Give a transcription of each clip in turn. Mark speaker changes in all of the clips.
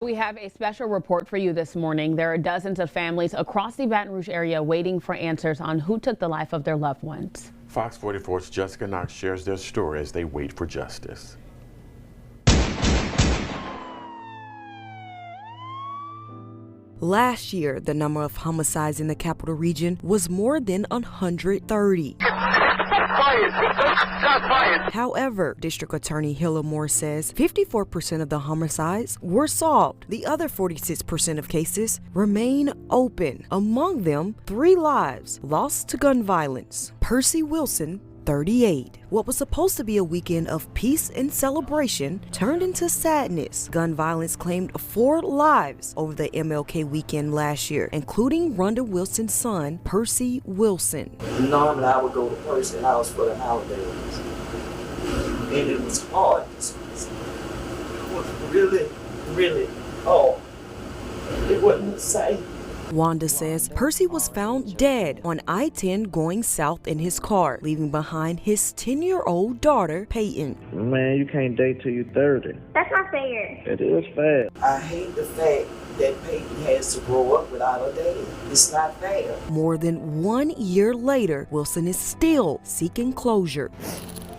Speaker 1: We have a special report for you this morning. There are dozens of families across the Baton Rouge area waiting for answers on who took the life of their loved ones.
Speaker 2: Fox 44's Jessica Knox shares their story as they wait for justice.
Speaker 3: Last year, the number of homicides in the capital region was more than 130. However, District Attorney Hilla Moore says 54% of the homicides were solved. The other 46% of cases remain open. Among them, 3 lives lost to gun violence. Percy Wilson, 38. What was supposed to be a weekend of peace and celebration turned into sadness. Gun violence claimed 4 lives over the MLK weekend last year, including Rhonda Wilson's son, Percy Wilson.
Speaker 4: Normally I would go to Percy's house for the holidays, and it was hard. It was really hard. It wasn't the same.
Speaker 3: Wanda says Percy was found dead on I-10 going south in his car, leaving behind his 10-year-old daughter, Peyton.
Speaker 5: Man, you can't date till you're 30.
Speaker 6: That's not fair.
Speaker 5: It is fair.
Speaker 4: I hate the fact that Peyton has to grow up without her daddy. It's not fair.
Speaker 3: More than 1 year later, Wilson is still seeking closure.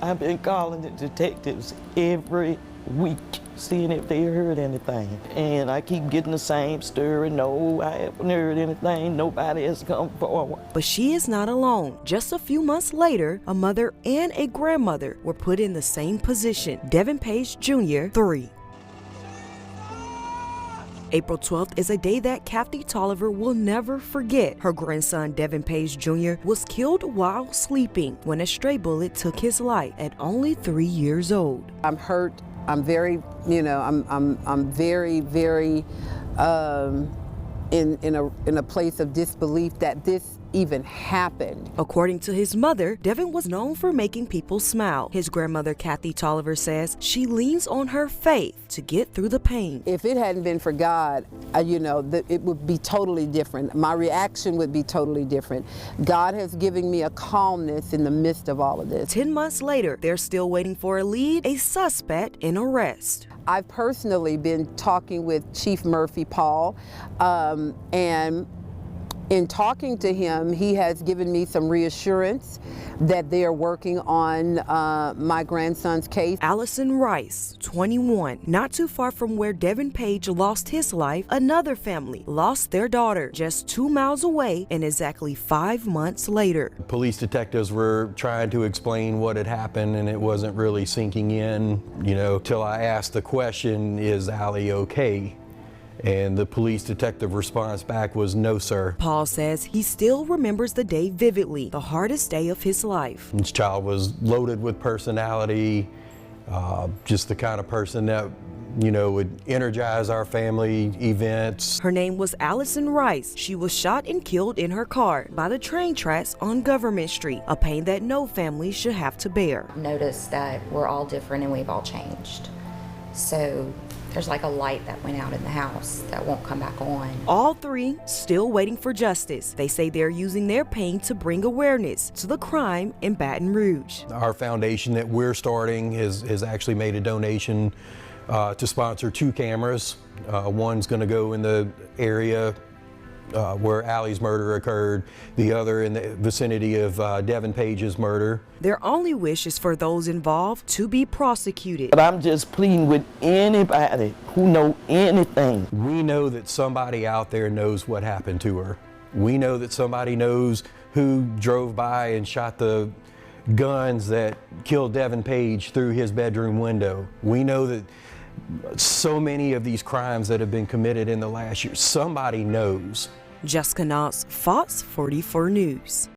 Speaker 7: I've been calling the detectives every week, seeing if they heard anything. And I keep getting the same story. No, I haven't heard anything. Nobody has come forward.
Speaker 3: But she is not alone. Just a few months later, a mother and a grandmother were put in the same position. Devin Page Jr., 3. April 12th is a day that Kathy Tolliver will never forget. Her grandson, Devin Page Jr., was killed while sleeping when a stray bullet took his life at only 3 years old.
Speaker 8: I'm hurt. I'm very, I'm very in a place of disbelief that this even happened.
Speaker 3: According to his mother, Devin was known for making people smile. His grandmother, Kathy Tolliver, says she leans on her faith to get through the pain.
Speaker 8: If it hadn't been for God, it would be totally different. My reaction would be totally different. God has given me a calmness in the midst of all of this.
Speaker 3: 10 months later, they're still waiting for a lead, a suspect in arrest.
Speaker 8: I've personally been talking with Chief Murphy Paul, and in talking to him, he has given me some reassurance that they are working on my grandson's case.
Speaker 3: Allison Rice, 21, not too far from where Devin Page lost his life, another family lost their daughter just 2 miles away and exactly 5 months later.
Speaker 9: Police detectives were trying to explain what had happened, and it wasn't really sinking in, till I asked the question, is Allie okay? And the police detective response back was, no, sir.
Speaker 3: Paul says he still remembers the day vividly, the hardest day of his life.
Speaker 9: This child was loaded with personality, just the kind of person that, would energize our family events.
Speaker 3: Her name was Allison Rice. She was shot and killed in her car by the train tracks on Government Street, a pain that no family should have to bear.
Speaker 10: Notice that we're all different and we've all changed. So there's like a light that went out in the house that won't come back on.
Speaker 3: All 3 still waiting for justice. They say they're using their pain to bring awareness to the crime in Baton Rouge.
Speaker 9: Our foundation that we're starting has actually made a donation to sponsor 2 cameras. One's going to go in the area where Allie's murder occurred, the other in the vicinity of Devin Page's murder.
Speaker 3: Their only wish is for those involved to be prosecuted.
Speaker 7: But I'm just pleading with anybody who know anything.
Speaker 9: We know that somebody out there knows what happened to her. We know that somebody knows who drove by and shot the guns that killed Devin Page through his bedroom window. We know that so many of these crimes that have been committed in the last year, somebody knows.
Speaker 3: Jessica Knox, Fox 44 News.